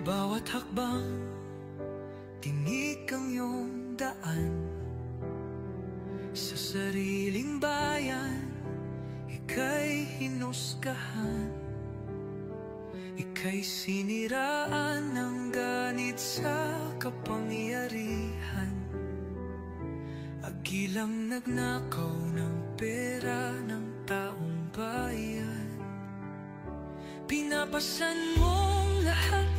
Bawat hakbang, tinik ang iyong daan. Sa sariling bayan, ika'y hinusgahan. Ika'y siniraan ng ganit sa kapangyarihan. Agilang nagnakaw ng pera ng taong bayan. Pinapasan mong lahat